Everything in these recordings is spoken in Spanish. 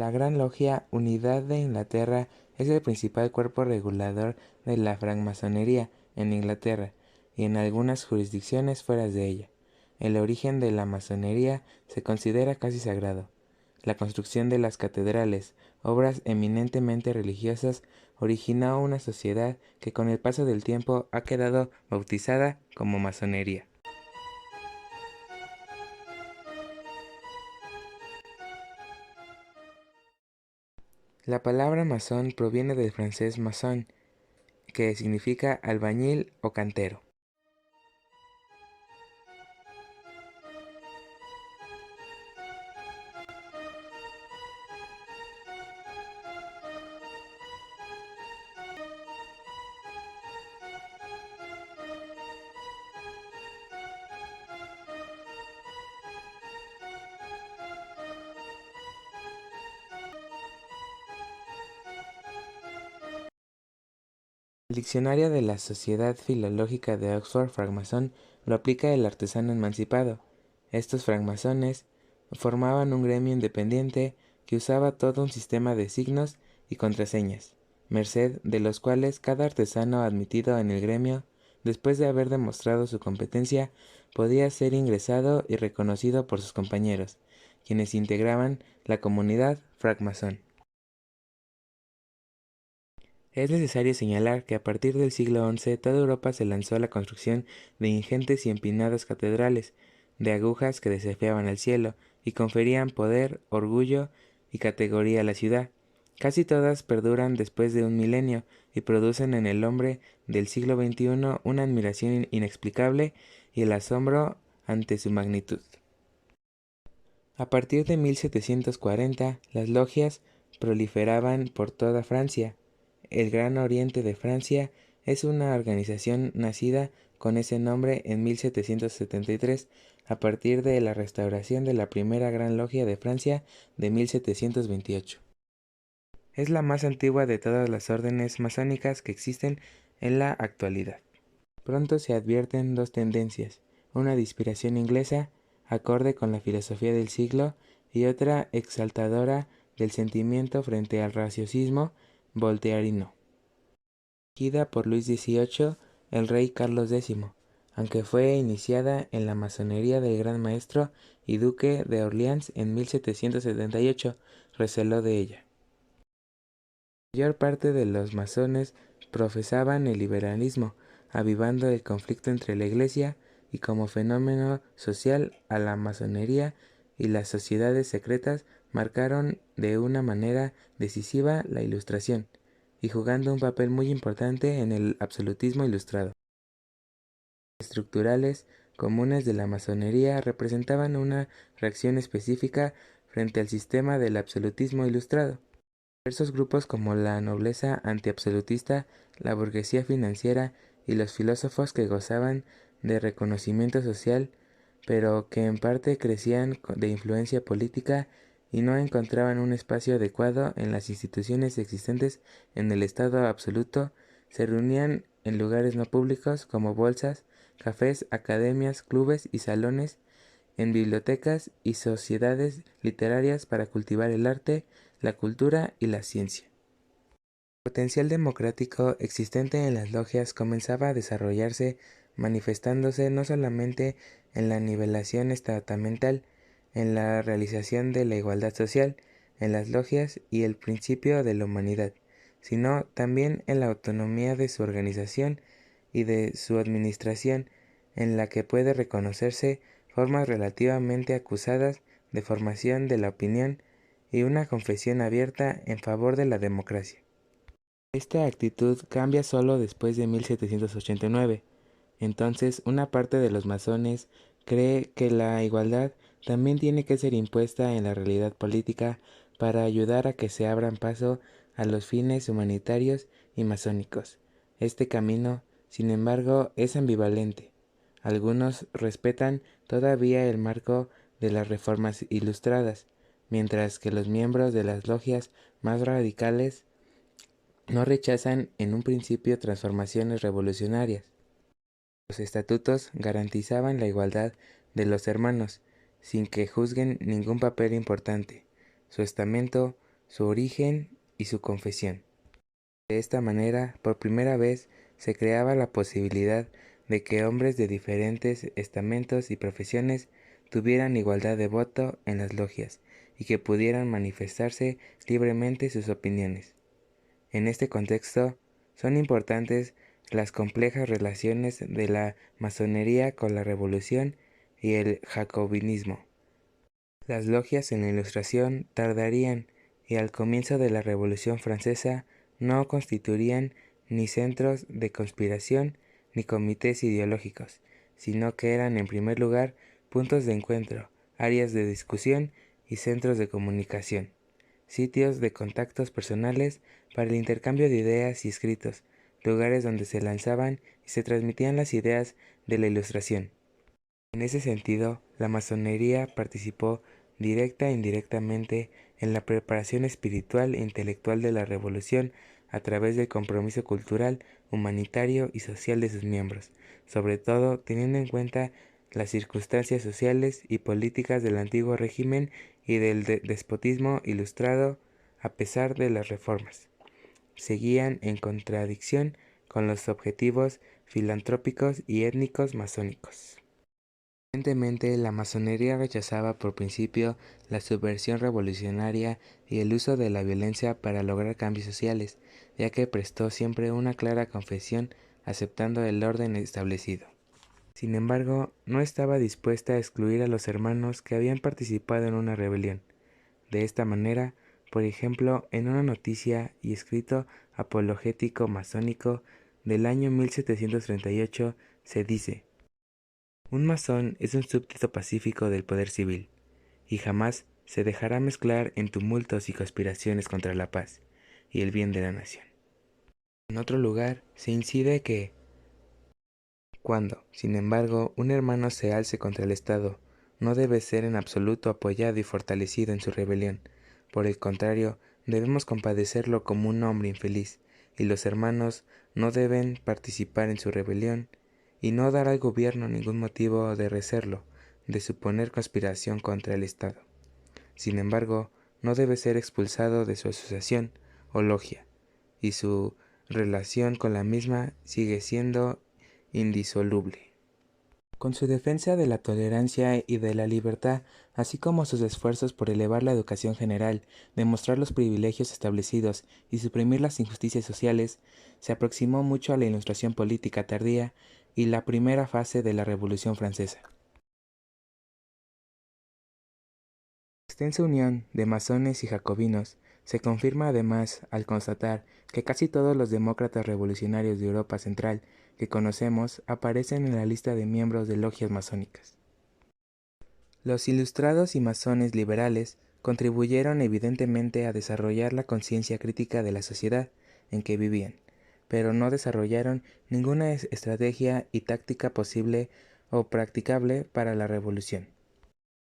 La Gran Logia Unidad de Inglaterra es el principal cuerpo regulador de la francmasonería en Inglaterra y en algunas jurisdicciones fuera de ella. El origen de la masonería se considera casi sagrado. La construcción de las catedrales, obras eminentemente religiosas, originó una sociedad que con el paso del tiempo ha quedado bautizada como masonería. La palabra masón proviene del francés maçon, que significa albañil o cantero. El diccionario de la Sociedad Filológica de Oxford francmasón lo aplica el artesano emancipado. Estos francmasones formaban un gremio independiente que usaba todo un sistema de signos y contraseñas, merced de los cuales cada artesano admitido en el gremio, después de haber demostrado su competencia, podía ser ingresado y reconocido por sus compañeros, quienes integraban la comunidad francmasón. Es necesario señalar que a partir del siglo XI toda Europa se lanzó a la construcción de ingentes y empinadas catedrales, de agujas que desafiaban al cielo y conferían poder, orgullo y categoría a la ciudad. Casi todas perduran después de un milenio y producen en el hombre del siglo XXI una admiración inexplicable y el asombro ante su magnitud. A partir de 1740, las logias proliferaban por toda Francia. El Gran Oriente de Francia es una organización nacida con ese nombre en 1773, a partir de la restauración de la primera Gran Logia de Francia de 1728. Es la más antigua de todas las órdenes masónicas que existen en la actualidad. Pronto se advierten dos tendencias, una de inspiración inglesa, acorde con la filosofía del siglo, y otra exaltadora del sentimiento frente al raciocinio voltairino, dirigida por Luis XVIII, el rey Carlos X, aunque fue iniciada en la masonería del Gran Maestro y Duque de Orleans en 1778, receló de ella. La mayor parte de los masones profesaban el liberalismo, avivando el conflicto entre la Iglesia y como fenómeno social a la masonería y las sociedades secretas marcaron de una manera decisiva la Ilustración, y jugando un papel muy importante en el absolutismo ilustrado. Los estructurales comunes de la masonería representaban una reacción específica frente al sistema del absolutismo ilustrado. Diversos grupos como la nobleza antiabsolutista, la burguesía financiera y los filósofos que gozaban de reconocimiento social, pero que en parte crecían de influencia política y no encontraban un espacio adecuado en las instituciones existentes en el Estado absoluto, se reunían en lugares no públicos como bolsas, cafés, academias, clubes y salones, en bibliotecas y sociedades literarias para cultivar el arte, la cultura y la ciencia. El potencial democrático existente en las logias comenzaba a desarrollarse, manifestándose no solamente en la nivelación estamental, en la realización de la igualdad social, en las logias y el principio de la humanidad, sino también en la autonomía de su organización y de su administración, en la que puede reconocerse formas relativamente acusadas de formación de la opinión y una confesión abierta en favor de la democracia. Esta actitud cambia solo después de 1789. Entonces, una parte de los masones cree que la igualdad también tiene que ser impuesta en la realidad política para ayudar a que se abran paso a los fines humanitarios y masónicos. Este camino, sin embargo, es ambivalente. Algunos respetan todavía el marco de las reformas ilustradas, mientras que los miembros de las logias más radicales no rechazan en un principio transformaciones revolucionarias. Los estatutos garantizaban la igualdad de los hermanos, sin que juzguen ningún papel importante. Su estamento su origen y su confesión. De esta manera, por primera vez, se creaba la posibilidad de que hombres de diferentes estamentos y profesiones tuvieran igualdad de voto en las logias y que pudieran manifestarse libremente sus opiniones. En este contexto, son importantes las complejas relaciones de la masonería con la Revolución y el jacobinismo. Las logias en la Ilustración tardarían y al comienzo de la Revolución Francesa no constituirían ni centros de conspiración ni comités ideológicos, sino que eran en primer lugar puntos de encuentro, áreas de discusión y centros de comunicación, sitios de contactos personales para el intercambio de ideas y escritos, lugares donde se lanzaban y se transmitían las ideas de la Ilustración. En ese sentido, la masonería participó directa e indirectamente en la preparación espiritual e intelectual de la revolución a través del compromiso cultural, humanitario y social de sus miembros, sobre todo teniendo en cuenta las circunstancias sociales y políticas del antiguo régimen y del despotismo ilustrado a pesar de las reformas. Seguían en contradicción con los objetivos filantrópicos y étnicos masónicos. Evidentemente, la masonería rechazaba por principio la subversión revolucionaria y el uso de la violencia para lograr cambios sociales, ya que prestó siempre una clara confesión aceptando el orden establecido. Sin embargo, no estaba dispuesta a excluir a los hermanos que habían participado en una rebelión. De esta manera, por ejemplo, en una noticia y escrito apologético masónico del año 1738 se dice: un masón es un súbdito pacífico del poder civil, y jamás se dejará mezclar en tumultos y conspiraciones contra la paz y el bien de la nación. En otro lugar, se incide que, cuando, sin embargo, un hermano se alce contra el Estado, no debe ser en absoluto apoyado y fortalecido en su rebelión. Por el contrario, debemos compadecerlo como un hombre infeliz, y los hermanos no deben participar en su rebelión, y no dar al gobierno ningún motivo de recelo, de suponer conspiración contra el Estado. Sin embargo, no debe ser expulsado de su asociación o logia, y su relación con la misma sigue siendo indisoluble. Con su defensa de la tolerancia y de la libertad, así como sus esfuerzos por elevar la educación general, demostrar los privilegios establecidos y suprimir las injusticias sociales, se aproximó mucho a la Ilustración política tardía y la primera fase de la Revolución Francesa. La extensa unión de masones y jacobinos se confirma además al constatar que casi todos los demócratas revolucionarios de Europa Central que conocemos aparecen en la lista de miembros de logias masónicas. Los ilustrados y masones liberales contribuyeron evidentemente a desarrollar la conciencia crítica de la sociedad en que vivían, pero no desarrollaron ninguna estrategia y táctica posible o practicable para la revolución.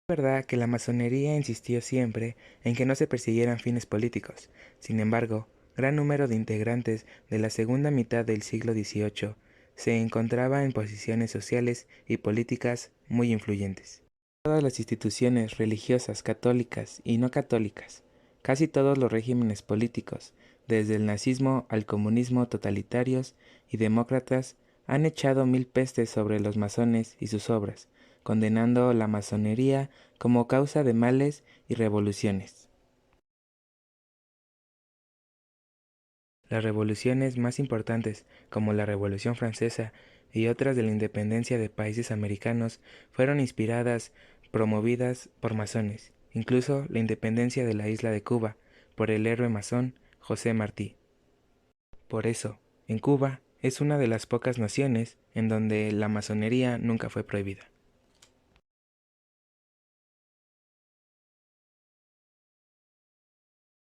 Es verdad que la masonería insistió siempre en que no se persiguieran fines políticos. Sin embargo, gran número de integrantes de la segunda mitad del siglo XVIII se encontraba en posiciones sociales y políticas muy influyentes. Todas las instituciones religiosas católicas y no católicas, casi todos los regímenes políticos, desde el nazismo al comunismo totalitarios y demócratas, han echado mil pestes sobre los masones y sus obras, condenando la masonería como causa de males y revoluciones. Las revoluciones más importantes, como la Revolución Francesa y otras de la independencia de países americanos, fueron inspiradas, promovidas por masones, incluso la independencia de la isla de Cuba, por el héroe masón José Martí. Por eso, en Cuba es una de las pocas naciones en donde la masonería nunca fue prohibida.